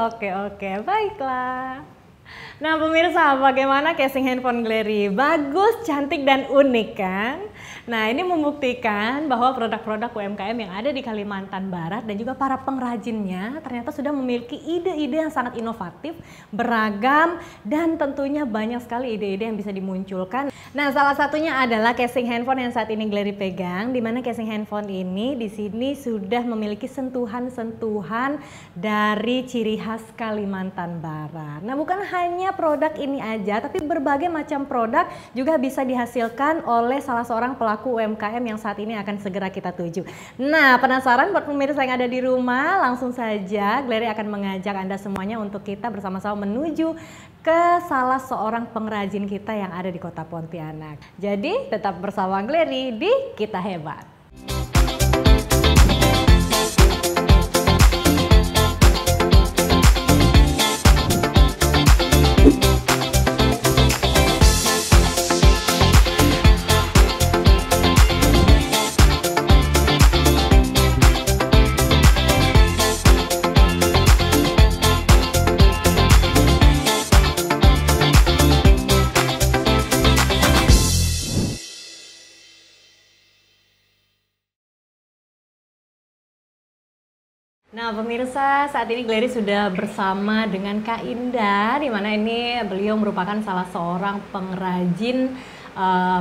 Oke, baiklah. Nah pemirsa, bagaimana casing handphone Gliry? Bagus, cantik, dan unik kan? Nah ini membuktikan bahwa produk-produk UMKM yang ada di Kalimantan Barat dan juga para pengrajinnya ternyata sudah memiliki ide-ide yang sangat inovatif, beragam, dan tentunya banyak sekali ide-ide yang bisa dimunculkan. Nah salah satunya adalah casing handphone yang saat ini Gliry pegang, di mana casing handphone ini di sini sudah memiliki sentuhan-sentuhan dari ciri khas Kalimantan Barat. Nah bukan hanya produk ini aja, tapi berbagai macam produk juga bisa dihasilkan oleh salah seorang pelaku UMKM yang saat ini akan segera kita tuju. Nah, penasaran buat pemirsa yang ada di rumah? Langsung saja Gliry akan mengajak Anda semuanya untuk kita bersama-sama menuju ke salah seorang pengrajin kita yang ada di Kota Pontianak. Jadi, tetap bersama Gliry di Kita Hebat. Nah pemirsa, saat ini Gliry sudah bersama dengan Kak Indah, di mana ini beliau merupakan salah seorang pengrajin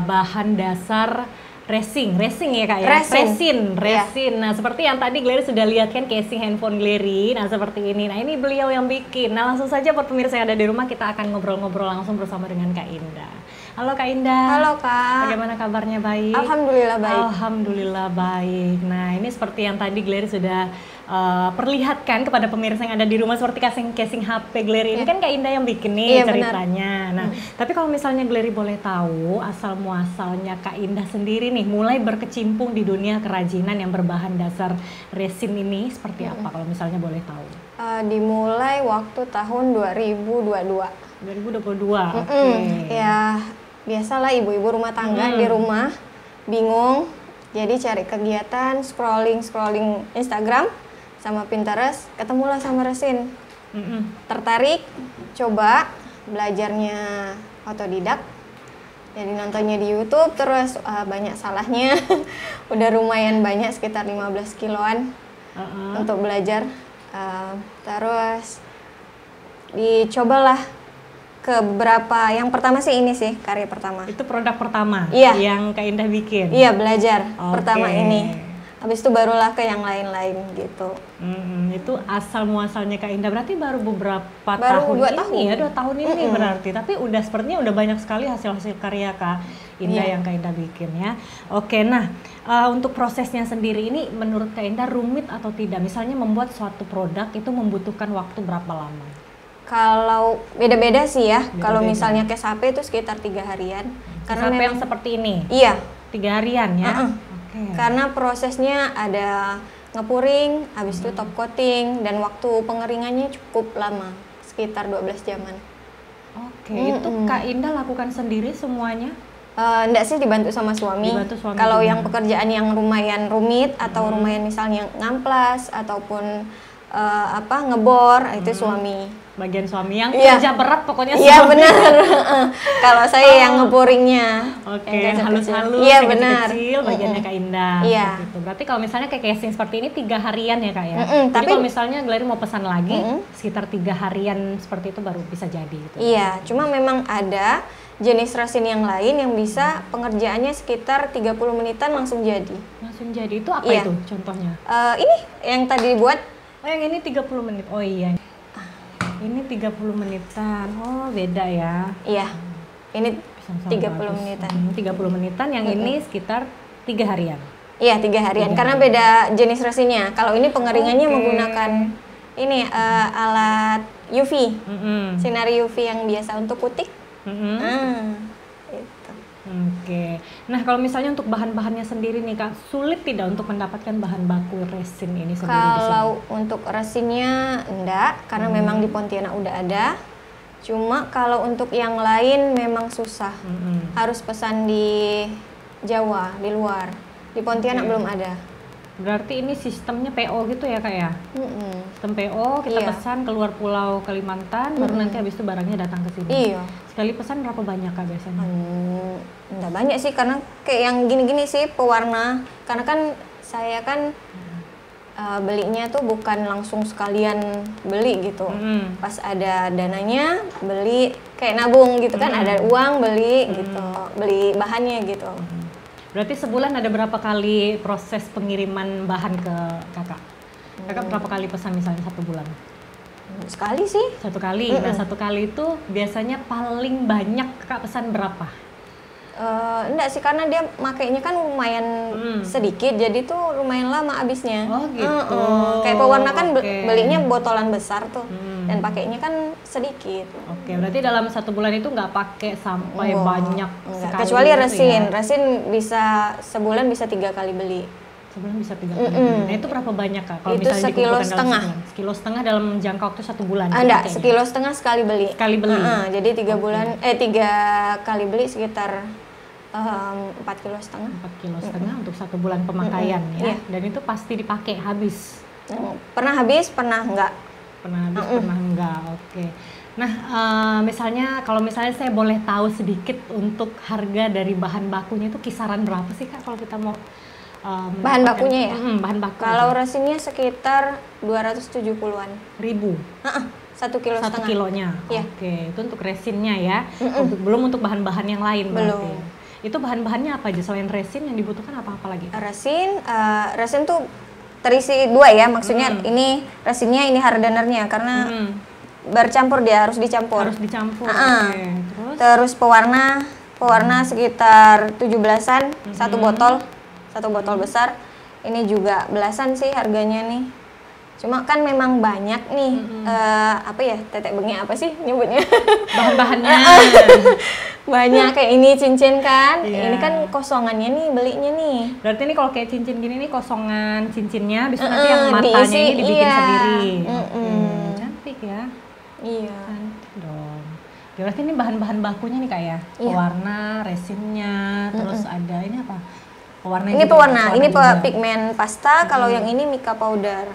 bahan dasar resin ya Kak ya? Resin. Yeah. Nah seperti yang tadi Gliry sudah lihat kan casing handphone Gliry, nah seperti ini. Nah ini beliau yang bikin. Nah langsung saja buat pemirsa yang ada di rumah, kita akan ngobrol-ngobrol langsung bersama dengan Kak Indah. Halo Kak Indah. Halo Kak. Bagaimana kabarnya, baik? Alhamdulillah baik. Alhamdulillah baik. Nah ini seperti yang tadi Gliry sudah perlihatkan kepada pemirsa yang ada di rumah, seperti casing HP Gliry ini kan Kak Indah yang bikin nih ceritanya. Nah tapi kalau misalnya Gliry boleh tahu asal muasalnya Kak Indah sendiri nih mulai berkecimpung di dunia kerajinan yang berbahan dasar resin ini seperti apa kalau misalnya boleh tahu? Dimulai waktu tahun 2022. 2022. Oke. Ya biasalah ibu-ibu rumah tangga di rumah bingung, jadi cari kegiatan scrolling Instagram sama Pinterest, ketemulah sama resin. Tertarik, coba belajarnya otodidak, jadi nontonnya di YouTube terus banyak salahnya. Udah lumayan banyak, sekitar 15 kiloan untuk belajar. Terus dicobalah ke berapa, yang pertama sih ini sih karya pertama. Itu produk pertama yang Kak Indah bikin? Iya belajar pertama ini. Habis itu barulah ke yang lain-lain gitu. Itu asal muasalnya Kak Indah berarti baru beberapa tahun ini ya, 2 tahun ini berarti. Tapi udah sepertinya udah banyak sekali hasil-hasil karya Kak Indah yang Kak Indah bikin ya. Oke, nah untuk prosesnya sendiri ini menurut Kak Indah rumit atau tidak? Misalnya membuat suatu produk itu membutuhkan waktu berapa lama? Kalau beda-beda sih ya. Kalau misalnya case HP itu sekitar 3 harian. Karena HP yang seperti ini? Iya. 3 harian ya? Karena prosesnya ada ngepuring, habis itu top coating, dan waktu pengeringannya cukup lama, sekitar 12 jaman. Itu Kak Indah lakukan sendiri semuanya? Enggak sih, dibantu sama suami. Kalau yang pekerjaan yang lumayan rumit atau lumayan misalnya ngamplas ataupun ngebor, itu suami. Bagian suami yang kerja berat pokoknya suami. Iya benar. Kalau saya yang ngepuringnya. Yang halus-halus, yang kecil-kecil bagiannya Kak Indah. Iya. Gitu. Berarti kalau misalnya kayak casing seperti ini 3 harian ya Kak ya? Tapi kalau misalnya Gliry mau pesan lagi, sekitar 3 harian seperti itu baru bisa jadi gitu. Iya, cuma memang ada jenis resin yang lain yang bisa pengerjaannya sekitar 30 menitan langsung jadi. Langsung jadi, itu apa itu contohnya? Ini yang tadi dibuat. Oh yang ini 30 menit, oh iya. Ini 30 menitan, oh beda ya. Iya, ini 30 menitan. 30 menitan, yang ini sekitar 3 harian. Iya 3 harian, karena beda jenis resinnya. Kalau ini pengeringannya menggunakan ini alat UV, sinar UV yang biasa untuk kutik. Nah kalau misalnya untuk bahan-bahannya sendiri nih Kak, sulit tidak untuk mendapatkan bahan baku resin ini sendiri? Kalau untuk resinnya enggak, karena memang di Pontianak udah ada. Cuma kalau untuk yang lain memang susah, harus pesan di Jawa, di luar. Di Pontianak belum ada. Berarti ini sistemnya PO gitu ya Kak ya? Sistem PO, kita pesan keluar pulau Kalimantan, baru nanti habis itu barangnya datang ke sini. Iya. Sekali pesan berapa banyak Kak biasanya? Nggak banyak sih, karena kayak yang gini-gini sih pewarna. Karena kan saya kan belinya tuh bukan langsung sekalian beli gitu. Pas ada dananya beli, kayak nabung gitu kan, ada uang beli gitu, beli bahannya gitu. Berarti sebulan ada berapa kali proses pengiriman bahan ke Kakak? Kakak berapa kali pesan misalnya satu bulan? Sekali sih. Satu kali. Nah, satu kali itu biasanya paling banyak Kakak pesan berapa? Enggak sih, karena dia makainya kan lumayan sedikit, jadi tuh lumayan lama habisnya. Oh gitu. Kayak pewarna kan belinya botolan besar tuh, dan pakainya kan sedikit. Oke, berarti dalam satu bulan itu nggak pakai sampai banyak sekali. Kecuali gitu resin, ya? resin bisa sebulan bisa 3 kali beli. Sebulan bisa 3 kali. Nah itu berapa banyak Kak? Kalau Itu misalnya sekilo dikumpulkan dalam setengah. sebulan? Sekilo setengah dalam jangka waktu 1 bulan. Enggak, pakainya? sekilo setengah sekali beli. Sekali beli. Jadi 3 bulan, 3 kali beli sekitar 4,5 kilo. 4,5 kilo untuk 1 bulan pemakaian ya. Dan itu pasti dipakai habis. Pernah habis, pernah enggak. Pernah habis, pernah enggak. Oke. Nah, misalnya kalau misalnya saya boleh tahu sedikit untuk harga dari bahan bakunya itu kisaran berapa sih Kak kalau kita mau Bahan bakunya ya? Bahan baku. Kalau resinnya sekitar 270-an. Ribu. 1 kilo Satu setengah. kilonya. Iya. Oke, itu untuk resinnya ya. Belum untuk bahan-bahan yang lain berarti. Belum. Itu bahan-bahannya apa aja selain resin yang dibutuhkan apa-apa lagi? Resin tuh terisi 2 ya, maksudnya ini resinnya, ini hardenernya, karena bercampur, dia harus dicampur. Harus dicampur. Oke. Terus pewarna sekitar 17-an, satu botol besar. Ini juga belasan sih harganya nih. Cuma kan memang banyak nih, apa ya, tetek bengek apa sih nyebutnya? Bahan-bahannya. Banyak kayak ini cincin kan, Iya. ini kan kosongannya nih belinya nih. Berarti ini kalau kayak cincin gini nih kosongan cincinnya, bisa nanti yang matanya diisi, ini dibikin iya. sendiri. Oke, cantik ya. Iya. Cantik dong. Berarti ini bahan-bahan bakunya nih Kak ya? Iya. Pewarna, resinnya, terus ada ini apa? Pewarna Ini juga, pewarna, ini juga. pigmen pasta, kalau yang ini mica powder.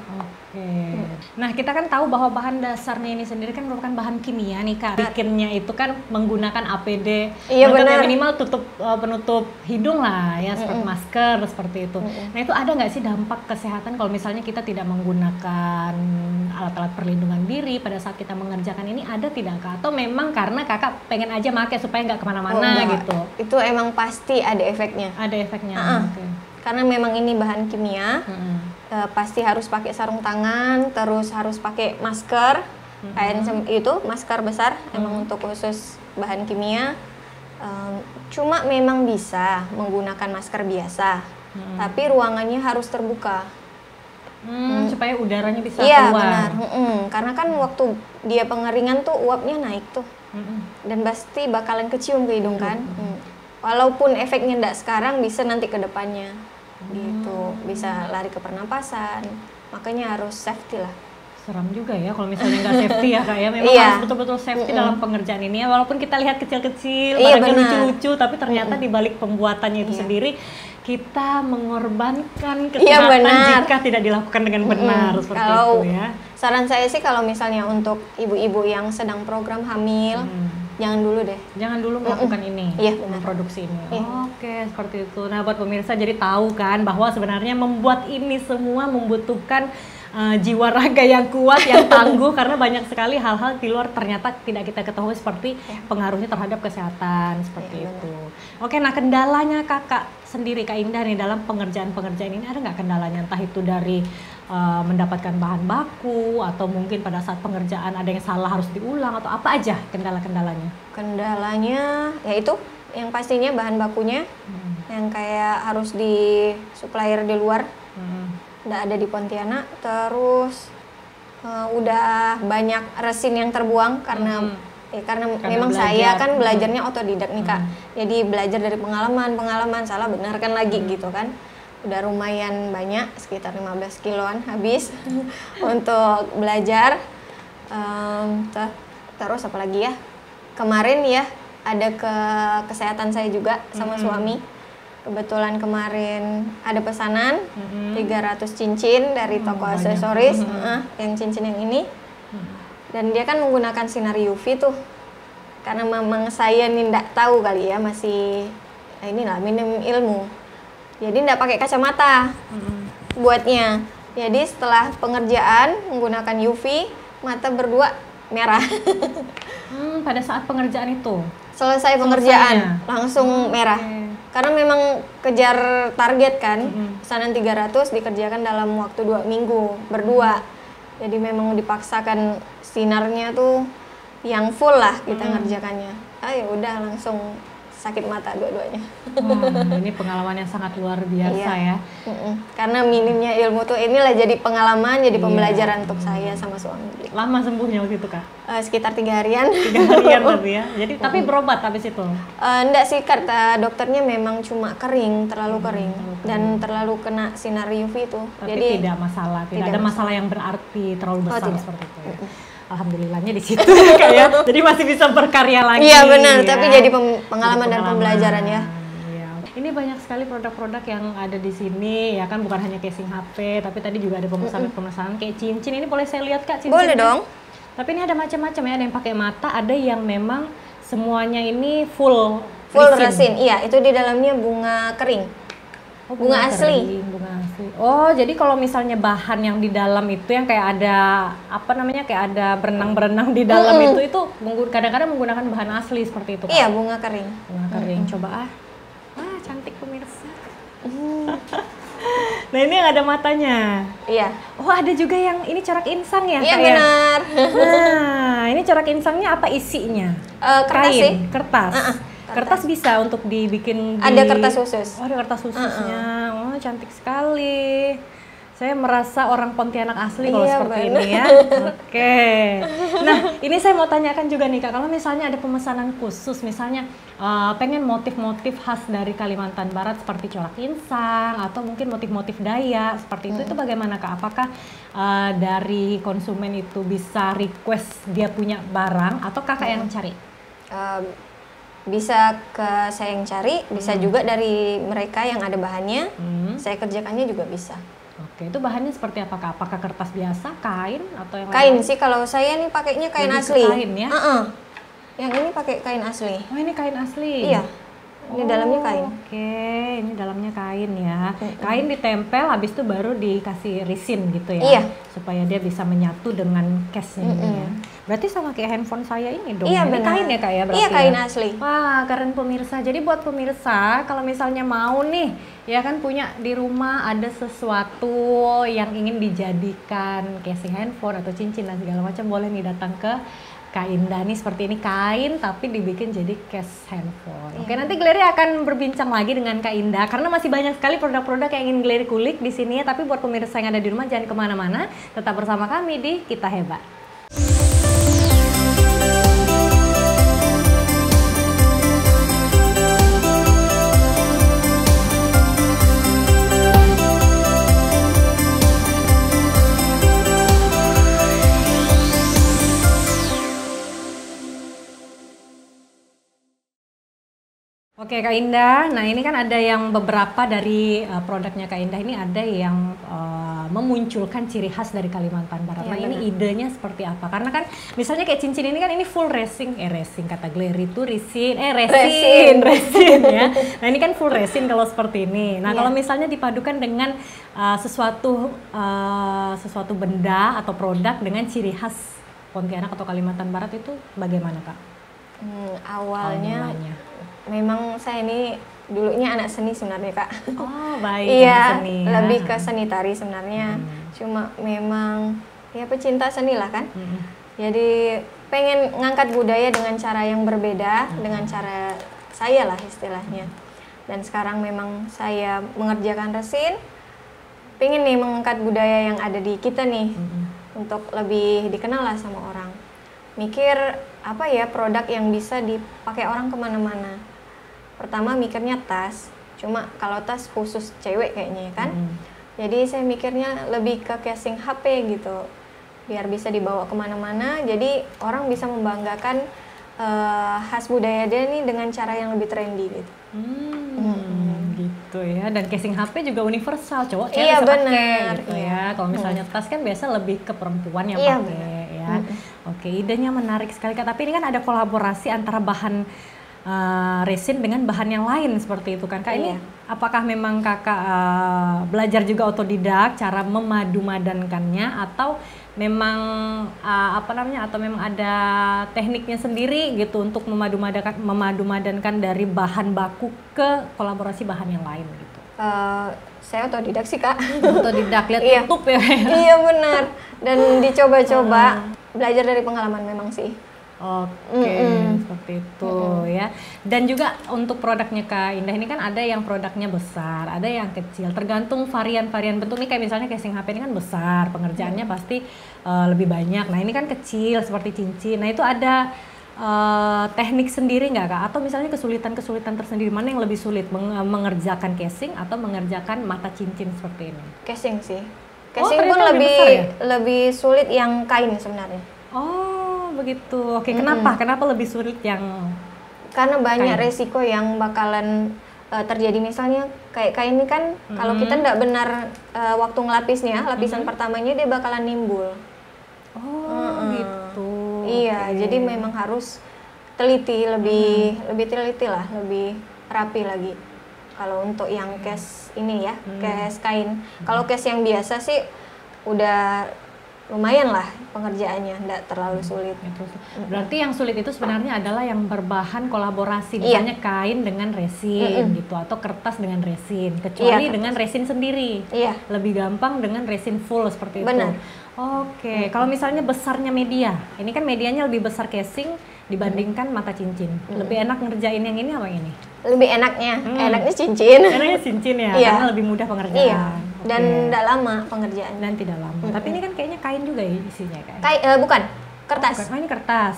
Oke. Nah, kita kan tahu bahwa bahan dasarnya ini sendiri kan merupakan bahan kimia nih Kak. Bikinnya itu kan menggunakan APD. Iya, Mungkin benar. minimal penutup hidung lah ya, seperti masker seperti itu. Nah, itu ada nggak sih dampak kesehatan kalau misalnya kita tidak menggunakan alat-alat perlindungan diri pada saat kita mengerjakan ini, ada tidak Kak? Atau memang karena Kakak pengen aja pakai supaya nggak kemana-mana Enggak. gitu? Itu emang pasti ada efeknya. Ada efeknya. Oke. Karena memang ini bahan kimia, pasti harus pakai sarung tangan, terus harus pakai masker, kain itu masker besar, emang untuk khusus bahan kimia. Cuma memang bisa menggunakan masker biasa, tapi ruangannya harus terbuka. Supaya udaranya bisa Iya keluar. benar, karena kan waktu dia pengeringan tuh uapnya naik tuh, dan pasti bakalan kecium ke hidung kan. Walaupun efeknya enggak sekarang, bisa nanti ke depannya, gitu, bisa lari ke pernapasan, makanya harus safety lah. Seram juga ya kalau misalnya nggak safety ya Kak ya. Memang Iya. harus betul-betul safety dalam pengerjaan ini ya. Walaupun kita lihat kecil-kecil, Iya, barangnya benar. lucu-lucu, tapi ternyata di balik pembuatannya itu sendiri kita mengorbankan Iya, kesehatan benar. jika tidak dilakukan dengan benar seperti Kalau itu ya. saran saya sih, kalau misalnya untuk ibu-ibu yang sedang program hamil, jangan dulu deh. Jangan dulu melakukan ini, Iya, benar. memproduksi ini. Iya. Oke, seperti itu. Nah, buat pemirsa jadi tahu kan bahwa sebenarnya membuat ini semua membutuhkan jiwa raga yang kuat, yang tangguh, karena banyak sekali hal-hal di luar ternyata tidak kita ketahui seperti pengaruhnya terhadap kesehatan seperti itu. Oke, nah kendalanya Kakak sendiri, Kak Indah nih, dalam pengerjaan-pengerjaan ini ada nggak kendalanya? Entah itu dari mendapatkan bahan baku, atau mungkin pada saat pengerjaan ada yang salah harus diulang, atau apa aja kendala-kendalanya? Kendalanya yaitu yang pastinya bahan bakunya, yang kayak harus di supplier di luar, udah ada di Pontianak. Terus udah banyak resin yang terbuang karena memang saya kan belajarnya otodidak nih Kak. Jadi belajar dari pengalaman, salah benarkan lagi gitu kan. Udah lumayan banyak, sekitar 15 kiloan habis untuk belajar. Terus apa lagi ya? Kemarin ya ada ke kesehatan saya juga sama suami. Kebetulan kemarin ada pesanan 300 cincin dari toko aksesoris, yang cincin yang ini. Dan dia kan menggunakan sinar UV tuh. Karena memang saya nih nggak tahu kali ya, masih inilah minim ilmu. Jadi nggak pakai kacamata buatnya. Jadi setelah pengerjaan menggunakan UV, mata berdua merah. Pada saat pengerjaan itu? Selesai pengerjaan langsung merah. Karena memang kejar target kan, pesanan 300 dikerjakan dalam waktu 2 minggu berdua. Jadi memang dipaksakan sinarnya tuh yang full lah kita ngerjakannya. Ya udah langsung sakit mata dua-duanya. Wah, ini pengalaman yang sangat luar biasa ya. Karena minimnya ilmu tuh inilah jadi pengalaman, jadi pembelajaran untuk saya sama suami. Lama sembuhnya waktu itu Kak? Sekitar 3 harian. 3 harian tapi ya. Jadi tapi berobat habis itu? Enggak sih, kata dokternya memang cuma kering, terlalu kering dan terlalu kena sinar UV itu. Tapi jadi tidak masalah, tidak ada masalah yang berarti terlalu besar seperti itu ya. Alhamdulillahnya di situ kayak jadi masih bisa berkarya lagi. Iya benar, tapi jadi pengalaman dan pembelajaran ya. Iya. Ini banyak sekali produk-produk yang ada di sini ya kan, bukan hanya casing HP, tapi tadi juga ada pemesanan kayak cincin. Ini boleh saya lihat Kak cincin? Boleh dong. Tapi ini ada macam-macam ya, ada yang pakai mata, ada yang memang semuanya ini full resin. Iya, itu di dalamnya bunga kering. Bunga asli. Bunga asli. Oh, jadi kalau misalnya bahan yang di dalam itu yang kayak ada apa namanya, kayak ada berenang-berenang di dalam itu kadang-kadang menggunakan bahan asli seperti itu kan? Iya, bunga kering. Bunga kering. Coba Wah, cantik pemirsa. Nah, ini yang ada matanya. Iya. Oh, ada juga yang ini corak insang ya? Iya, benar. Nah, ini corak insangnya apa isinya? Kertas Kain, sih. Kertas. Kertas bisa untuk dibikin ada kertas khusus. Oh, ada kertas khususnya. Oh, cantik sekali. Saya merasa orang Pontianak asli kalau seperti ini ya. Oke. Nah, ini saya mau tanyakan juga nih Kak, kalau misalnya ada pemesanan khusus, misalnya pengen motif-motif khas dari Kalimantan Barat seperti corak insang atau mungkin motif-motif Dayak seperti itu bagaimana Kak? Apakah dari konsumen itu bisa request dia punya barang atau Kakak yang cari? Bisa ke saya yang cari, bisa juga dari mereka yang ada bahannya, saya kerjakannya juga bisa. Oke, itu bahannya seperti apa Kak? Apakah kertas biasa, kain, atau yang kain lain? Sih, kalau saya nih pakainya kain Lebih asli. kain ya? Yang ini pakai kain asli. Oh, ini kain asli? Iya, ini dalamnya kain. Oke, ini dalamnya kain ya. Kain ditempel, habis itu baru dikasih resin gitu ya? Iya. Supaya dia bisa menyatu dengan case-nya ini ya. Berarti sama kayak handphone saya ini dong. Iya, ini benar. kain ya Kak ya berarti? Iya, kain ya? asli. Wah, keren pemirsa. Jadi buat pemirsa, kalau misalnya mau nih, ya kan punya di rumah ada sesuatu yang ingin dijadikan casing handphone atau cincin dan segala macam, boleh nih datang ke Kak Indah nih, seperti ini kain tapi dibikin jadi case handphone. Oke, nanti Gleri akan berbincang lagi dengan Kak Indah karena masih banyak sekali produk-produk yang ingin Gleri kulik di sini ya. Tapi buat pemirsa yang ada di rumah jangan kemana-mana, tetap bersama kami di Kita Hebat. Oke Kak Indah, nah ini kan ada yang beberapa dari produknya Kak Indah ini ada yang memunculkan ciri khas dari Kalimantan Barat. Ya, nah ini idenya seperti apa? Karena kan misalnya kayak cincin ini kan ini full resin kata Gleri itu resin ya. Nah ini kan full resin kalau seperti ini. Nah kalau misalnya dipadukan dengan sesuatu benda atau produk dengan ciri khas Pontianak atau Kalimantan Barat itu bagaimana Kak? Awalnya memang saya ini dulunya anak seni sebenarnya Kak. Oh baik. Iya, seni, lebih ke seni tari sebenarnya. Cuma memang ya pecinta seni lah kan. Jadi pengen ngangkat budaya dengan cara yang berbeda, dengan cara saya lah istilahnya. Dan sekarang memang saya mengerjakan resin, pengen nih mengangkat budaya yang ada di kita nih, untuk lebih dikenal lah sama orang. Mikir apa ya produk yang bisa dipakai orang kemana-mana. Pertama mikirnya tas, cuma kalau tas khusus cewek kayaknya ya kan. Jadi saya mikirnya lebih ke casing HP gitu, biar bisa dibawa kemana-mana. Jadi orang bisa membanggakan khas budaya dia nih dengan cara yang lebih trendy gitu. Gitu gitu ya. Dan casing HP juga universal, cowok cewek Iya, bisa pakai benar. gitu Iya. ya. Kalau misalnya tas kan biasa lebih ke perempuan yang Iya, pakai ya. Oke, idenya menarik sekali Kak. Tapi ini kan ada kolaborasi antara bahan resin dengan bahan yang lain seperti itu kan Kak. Ini Iya. apakah memang Kakak belajar juga otodidak cara memadu-madankannya, atau memang atau memang ada tekniknya sendiri gitu untuk memadu-madankan dari bahan baku ke kolaborasi bahan yang lain gitu? Saya otodidak sih Kak. Otodidak, lihat Iya. YouTube ya. Iya benar. Dan dicoba-coba, belajar dari pengalaman memang sih. Oke, seperti itu ya. Dan juga untuk produknya Kak Indah ini kan ada yang produknya besar, ada yang kecil. Tergantung varian-varian bentuk nih, kayak misalnya casing HP ini kan besar, pengerjaannya pasti lebih banyak. Nah ini kan kecil seperti cincin. Nah itu ada teknik sendiri nggak Kak? Atau misalnya kesulitan-kesulitan tersendiri, mana yang lebih sulit mengerjakan casing atau mengerjakan mata cincin seperti ini? Casing sih. Oh, Casing pun ternyata lebih besar ya? lebih sulit yang kain sebenarnya. Oh begitu. Oke, kenapa lebih sulit yang Karena banyak kain? resiko yang bakalan terjadi. Misalnya kayak kain ini kan kalau kita nggak benar waktu ngelapisnya, lapisan pertamanya dia bakalan nimbul. Oh gitu. Iya, Oke. jadi memang harus teliti, lebih teliti lah, lebih rapi lagi. Kalau untuk yang case ini ya, case kain. Kalau case yang biasa sih udah lumayan lah pengerjaannya, nggak terlalu sulit. Gitu. Berarti yang sulit itu sebenarnya adalah yang berbahan kolaborasi, Iya. misalnya kain dengan resin gitu, atau kertas dengan resin. Kecuali Iya, dengan resin sendiri, Iya, lebih gampang dengan resin full seperti Benar. itu. Oke, kalau misalnya besarnya media, ini kan medianya lebih besar casing dibandingkan mata cincin. Lebih enak ngerjain yang ini apa yang ini? lebih enaknya cincin. Enaknya cincin ya, Iya. karena lebih mudah pengerjaan. Iya, dan Oke. nggak lama pengerjaannya. Dan tidak lama. Tapi ini kan kayaknya kain juga ya isinya kayak. Bukan, kertas. Oh, ini kertas.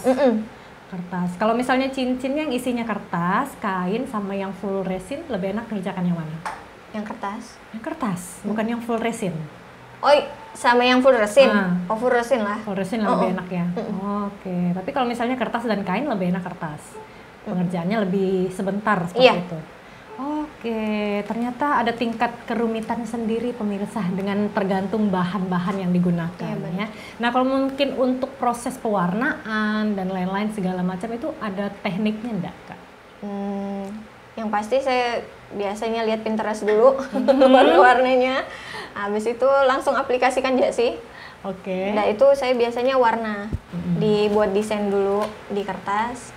Kertas. Kalau misalnya cincin yang isinya kertas, kain sama yang full resin, lebih enak kerjakan yang mana? Yang kertas. Yang kertas, bukan yang full resin. Oh, sama yang full resin. Ah. Oh, full resin lah. Full resin lebih enak ya. Oke. Tapi kalau misalnya kertas dan kain lebih enak kertas. Pengerjaannya lebih sebentar seperti Iya. itu. Oke, ternyata ada tingkat kerumitan sendiri pemirsa dengan tergantung bahan-bahan yang digunakan Iya, benar. ya. Nah, kalau mungkin untuk proses pewarnaan dan lain-lain segala macam itu ada tekniknya enggak Kak? Yang pasti saya biasanya lihat Pinterest dulu warna-warnanya. Habis itu langsung aplikasikan Jasi. Oke. Nah, itu saya biasanya warna. Dibuat desain dulu di kertas,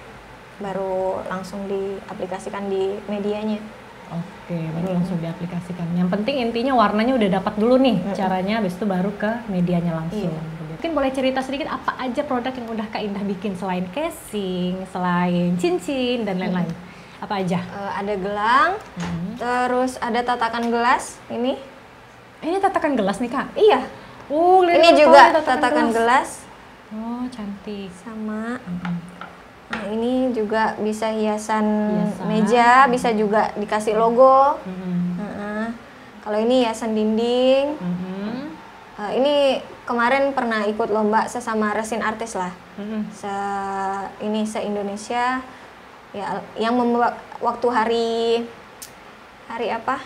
baru langsung diaplikasikan di medianya. Oke, baru langsung diaplikasikan. Yang penting intinya warnanya udah dapat dulu nih caranya, habis itu baru ke medianya langsung. Mungkin boleh cerita sedikit apa aja produk yang udah Kak Indah bikin selain casing, selain cincin dan lain-lain. Apa aja? Ada gelang, terus ada tatakan gelas. Ini, Ini tatakan gelas nih Kak. iya. Ini kelihatan juga tahu nih tatakan gelas. Oh, cantik. Sama. Nah, ini juga bisa hiasan Hiasan. meja, bisa juga dikasih logo. Mhm. Kalau ini hiasan dinding. Mhm. Ini kemarin pernah ikut lomba sesama resin artis lah. Mhm. Ini se-Indonesia ya, yang membawa waktu hari apa?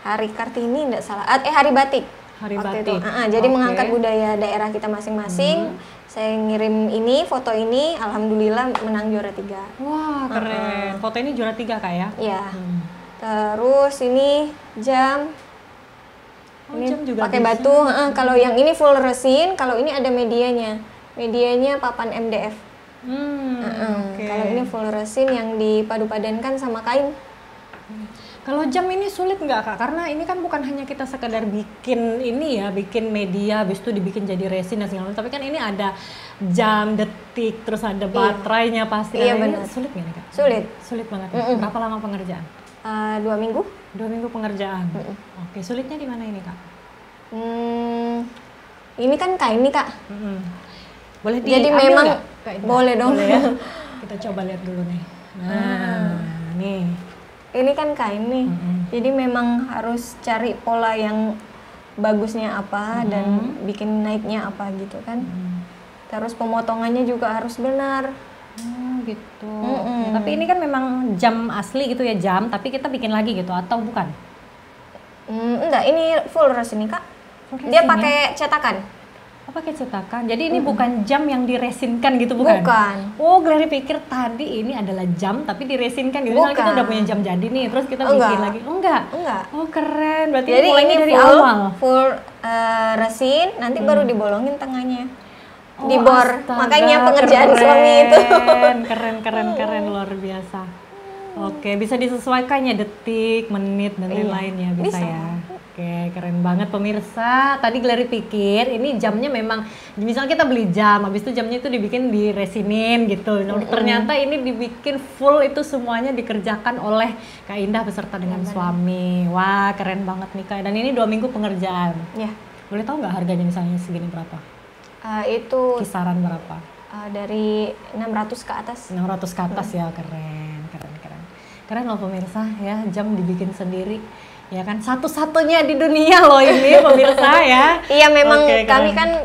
Hari Kartini enggak salah. Hari batik. Hari Waktu batik. itu. Jadi Oke. mengangkat budaya daerah kita masing-masing. Saya ngirim ini, foto ini, alhamdulillah menang juara 3. Wah, keren. Foto ini juara 3 Kak ya? Iya. Terus ini jam. Oh, Ini jam juga pakai bisa. batu. Kalau yang ini full resin, kalau ini ada medianya. Medianya papan MDF. Oke. Kalau ini full resin yang dipadu-padankan sama kain. Kalau jam ini sulit nggak Kak? Karena ini kan bukan hanya kita sekedar bikin ini ya, bikin media, habis itu dibikin jadi resin dan segala macam. Tapi kan ini ada jam, detik, terus ada baterainya pasti. Iya, Nah, ini benar. sulit nggak nih Kak? Sulit. Sulit banget. Ya? Berapa lama pengerjaan? 2 minggu. 2 minggu pengerjaan. Oke, sulitnya di mana ini Kak? Ini kan kain nih Kak. Boleh Jadi diambil memang nggak, Kak Indah? boleh dong. Boleh ya? Kita coba lihat dulu nih. Nah, nih. Ini kan kain nih. Jadi memang harus cari pola yang bagusnya apa dan bikin naiknya apa gitu kan. Terus pemotongannya juga harus benar. gitu. Oke, tapi ini kan memang jam asli gitu ya, jam, tapi kita bikin lagi gitu atau bukan? Enggak, ini full resin nih, Kak. Full Dia resin, pakai cetakan. Oh, pakai cetakan. Jadi ini bukan jam yang diresinkan gitu, bukan? Bukan. Oh, Gleri pikir tadi ini adalah jam tapi diresinkan gitu. Misalnya kita udah punya jam jadi nih, terus kita bikin lagi. Oh, enggak. Enggak. Oh, keren. Berarti Jadi mulainya ini dari full, awal. full resin, nanti baru dibolongin tengahnya. Oh, Dibor. astaga, Makanya pengerjaan keren. suami itu. Keren, luar biasa. Oke, bisa disesuaikannya detik, menit, dan lain-lainnya bisa ya. Oke, keren banget pemirsa. Tadi Gleri pikir ini jamnya memang, misalnya kita beli jam, habis itu jamnya itu dibikin diresinin gitu. Ternyata ini dibikin full, itu semuanya dikerjakan oleh Kak Indah beserta dengan suami. Wah, keren banget nih Kak. Dan ini 2 minggu pengerjaan. Ya. Boleh tahu nggak harganya misalnya segini berapa? Itu Kisaran berapa? dari 600 ke atas. 600 ke atas ya, keren. Keren loh pemirsa ya, jam dibikin sendiri. Ya kan, satu-satunya di dunia loh ini pemirsa ya. Iya, memang Oke, kami kan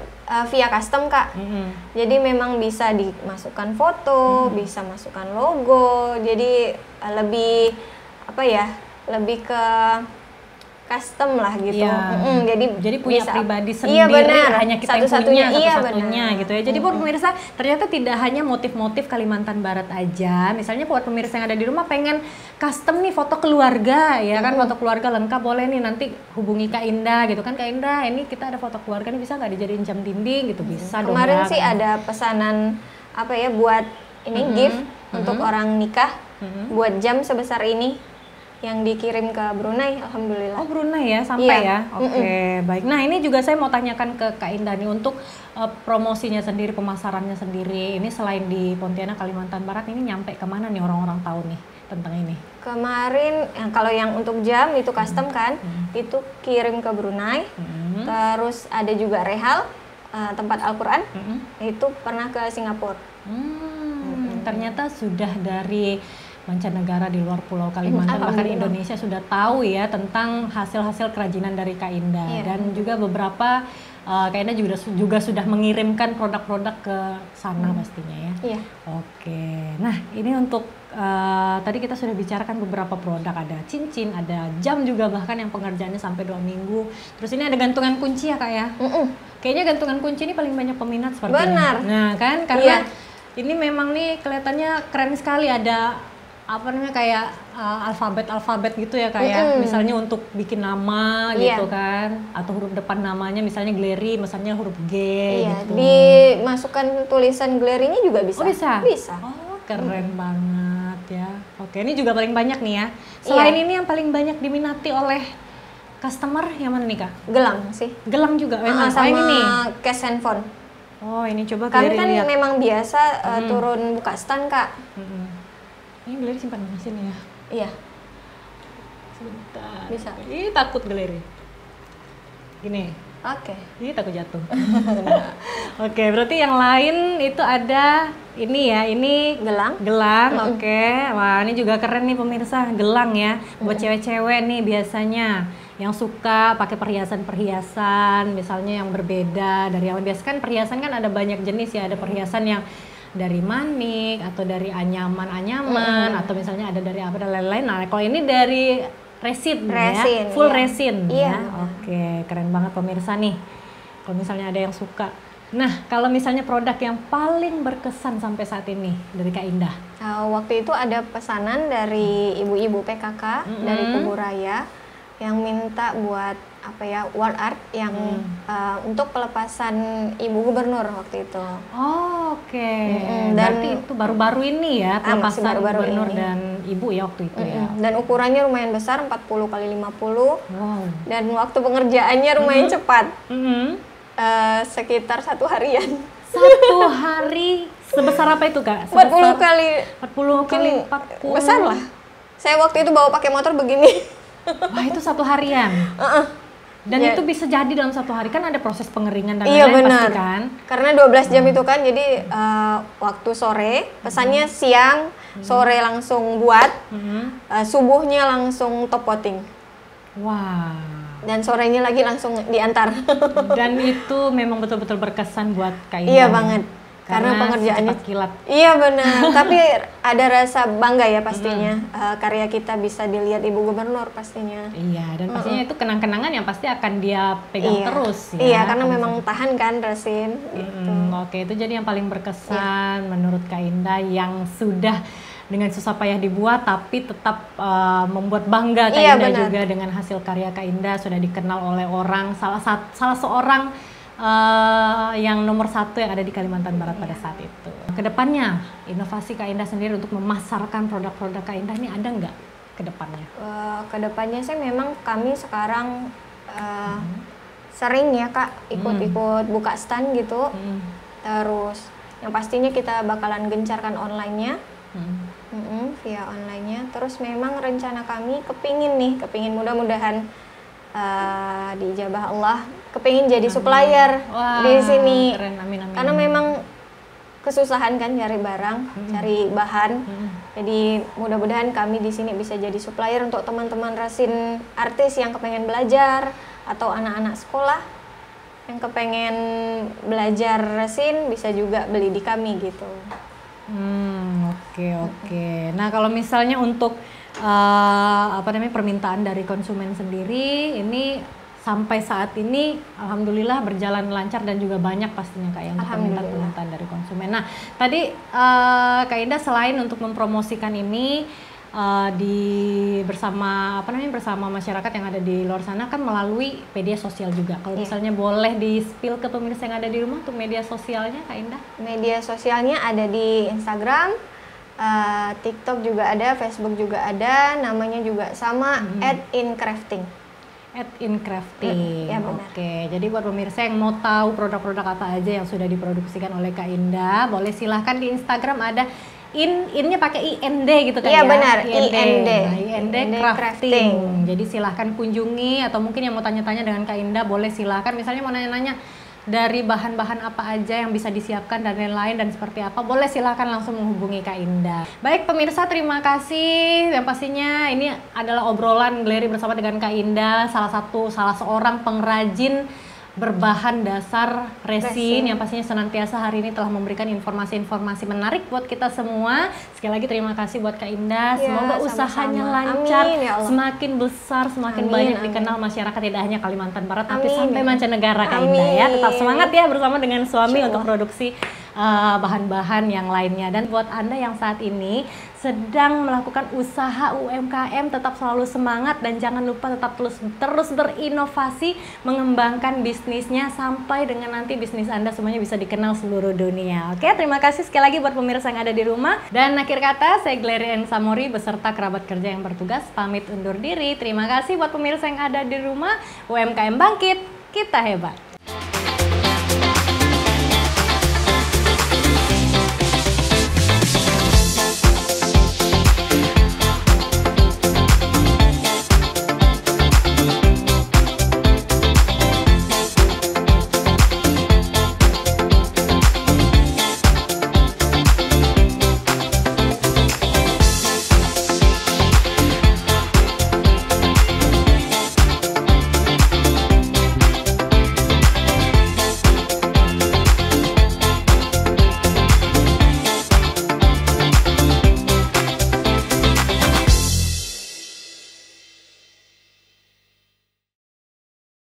via custom, Kak. Jadi memang bisa dimasukkan foto, bisa masukkan logo. Jadi lebih lebih ke custom lah gitu. Iya. Jadi punya pribadi sendiri, iya, benar. hanya kita yang punya satu-satunya benar. gitu ya. Jadi buat pemirsa, ternyata tidak hanya motif-motif Kalimantan Barat aja. Misalnya buat pemirsa yang ada di rumah pengen custom nih foto keluarga ya kan, foto keluarga lengkap, boleh nih nanti hubungi Kak Indah gitu kan. Kak Indah, ini kita ada foto keluarga nih, bisa nggak dijadiin jam dinding gitu? Bisa dong. Kemarin ya, sih ada pesanan buat ini gift untuk orang nikah, buat jam sebesar ini yang dikirim ke Brunei, alhamdulillah. Oh, Brunei ya, sampai iya. ya. Oke, baik. Nah, ini juga saya mau tanyakan ke Kak Indah nih untuk promosinya sendiri, pemasarannya sendiri. Ini selain di Pontianak, Kalimantan Barat, ini nyampe kemana nih orang-orang tahu nih tentang ini? Kemarin kalau yang untuk jam itu custom kan, itu kirim ke Brunei. Terus ada juga Rehal, tempat Al-Quran, itu pernah ke Singapura. Ternyata sudah dari mancanegara di luar Pulau Kalimantan, bahkan Indonesia sudah tahu ya tentang hasil-hasil kerajinan dari Kak Indah. Dan juga beberapa Kak Indah juga sudah mengirimkan produk-produk ke sana pastinya ya. Iya. Oke, nah ini untuk tadi kita sudah bicarakan beberapa produk, ada cincin, ada jam juga bahkan yang pengerjaannya sampai 2 minggu. Terus ini ada gantungan kunci ya Kak ya? Kayaknya gantungan kunci ini paling banyak peminat sepertinya. Benar. Nah kan, karena ini memang nih kelihatannya keren sekali, ada kayak alfabet gitu ya kayak misalnya untuk bikin nama gitu kan, atau huruf depan namanya misalnya Gleri, misalnya huruf G gitu. Dimasukkan tulisan Glerinya juga bisa. Oh, bisa? Bisa. Oh, keren banget ya. Oke, ini juga paling banyak nih ya. Selain ini yang paling banyak diminati oleh customer yang mana nih Kak? Gelang sih. Gelang juga memang. Sama ini case handphone. Oh, ini coba Kami Gleri kan lihat. memang biasa turun buka stand, Kak. Ini Gleri simpan di sini ya. Iya. Sebentar. Bisa. Ih, takut Gleri. Gini. Oke. Ih, takut jatuh. Oke, berarti yang lain itu ada ini ya, ini gelang. Oke. Wah, ini juga keren nih pemirsa, gelang ya. Buat cewek-cewek nih biasanya yang suka pakai perhiasan-perhiasan, misalnya yang berbeda dari yang biasa kan perhiasan kan ada banyak jenis ya, ada perhiasan yang dari manik atau dari anyaman atau misalnya ada dari apa dan lain-lain. Nah, kalau ini dari resin ya, full resin ya. Oke, keren banget pemirsa nih. Kalau misalnya ada yang suka. Nah, kalau misalnya produk yang paling berkesan sampai saat ini dari Kak Indah. Waktu itu ada pesanan dari ibu-ibu PKK dari Kuburaya yang minta buat wall art yang untuk pelepasan ibu gubernur waktu itu. Oh, oke. Berarti itu baru-baru ini ya pelepasan gubernur ini. dan ibu ya waktu itu ya. Dan ukurannya lumayan besar, 40 kali 50. Wow. Dan waktu pengerjaannya lumayan cepat. Sekitar 1 harian. 1 hari sebesar apa itu Kak? 40 kali 40. Besar lah. Saya waktu itu bawa pakai motor begini. Wah, itu 1 harian. Dan itu bisa jadi dalam 1 hari, kan ada proses pengeringan dan iya, lain-lain benar. pasti kan? Karena 12 jam itu kan, jadi waktu sore, pesannya siang, sore langsung buat, subuhnya langsung top coating. Wah. Dan sorenya lagi langsung diantar. Dan itu memang betul-betul berkesan buat Kak Indah. Iya banget. Karena pengerjaannya secepat kilat. Iya benar, tapi ada rasa bangga ya pastinya. Karya kita bisa dilihat Ibu Gubernur pastinya. Iya, dan pastinya itu kenang-kenangan yang pasti akan dia pegang Iya. terus ya. Iya, karena memang tahan kan resin gitu. Oke, itu jadi yang paling berkesan menurut Kak Indah yang sudah dengan susah payah dibuat tapi tetap membuat bangga Kak Iya, Indah benar. juga dengan hasil karya Kak Indah, sudah dikenal oleh orang, salah seorang yang nomor satu yang ada di Kalimantan Barat pada saat itu. Kedepannya, inovasi Kak Indah sendiri untuk memasarkan produk-produk Kak Indah ini ada nggak kedepannya? Kedepannya sih memang kami sekarang sering ya Kak ikut-ikut buka stand gitu. Terus yang pastinya kita bakalan gencarkan online-nya. Via online-nya. Terus memang rencana kami kepingin mudah-mudahan diijabah Allah, kepingin jadi supplier di sini. Keren, amin, amin. Karena memang kesusahan kan cari barang, cari bahan. Jadi mudah-mudahan kami di sini bisa jadi supplier untuk teman-teman resin artis yang kepengen belajar atau anak-anak sekolah yang kepengen belajar resin bisa juga beli di kami gitu. Oke. Nah, kalau misalnya untuk permintaan dari konsumen sendiri ini sampai saat ini alhamdulillah berjalan lancar dan juga banyak pastinya Kak yang permintaan dari konsumen. Nah, tadi Kak Indah selain untuk mempromosikan ini bersama masyarakat yang ada di luar sana kan melalui media sosial juga. Kalau misalnya boleh di-spill ke pemirsa yang ada di rumah untuk media sosialnya Kak Indah? Media sosialnya ada di Instagram, TikTok juga ada, Facebook juga ada, namanya juga sama @incrafting. @incrafting. Ya, benar. Oke, jadi buat pemirsa yang mau tahu produk-produk apa aja yang sudah diproduksikan oleh Kak Indah, boleh silahkan di Instagram ada innya pakai IND gitu kan Iya, ya? benar, IND. IND. IND crafting. Jadi silahkan kunjungi atau mungkin yang mau tanya-tanya dengan Kak Indah boleh silahkan. Misalnya mau nanya-nanya dari bahan-bahan apa aja yang bisa disiapkan dan lain-lain dan seperti apa, boleh silahkan langsung menghubungi Kak Indah. Baik pemirsa, terima kasih. Yang pastinya ini adalah obrolan Glery bersama dengan Kak Indah, salah seorang pengrajin berbahan dasar resin yang pastinya senantiasa hari ini telah memberikan informasi-informasi menarik buat kita semua. Sekali lagi terima kasih buat Kak Indah. Ya, semoga sama-sama. usahanya lancar, Amin, ya Allah. semakin besar, semakin banyak dikenal masyarakat tidak hanya Kalimantan Barat tapi Amin, sampai ya. mancanegara Kak Indah ya. Tetap semangat ya bersama dengan suami untuk produksi bahan-bahan yang lainnya. Dan buat Anda yang saat ini sedang melakukan usaha UMKM, tetap selalu semangat dan jangan lupa tetap terus berinovasi, mengembangkan bisnisnya sampai dengan nanti bisnis Anda semuanya bisa dikenal seluruh dunia. Oke, terima kasih sekali lagi buat pemirsa yang ada di rumah. Dan akhir kata, saya Glery N. Samori beserta kerabat kerja yang bertugas pamit undur diri. Terima kasih buat pemirsa yang ada di rumah. UMKM bangkit, kita hebat.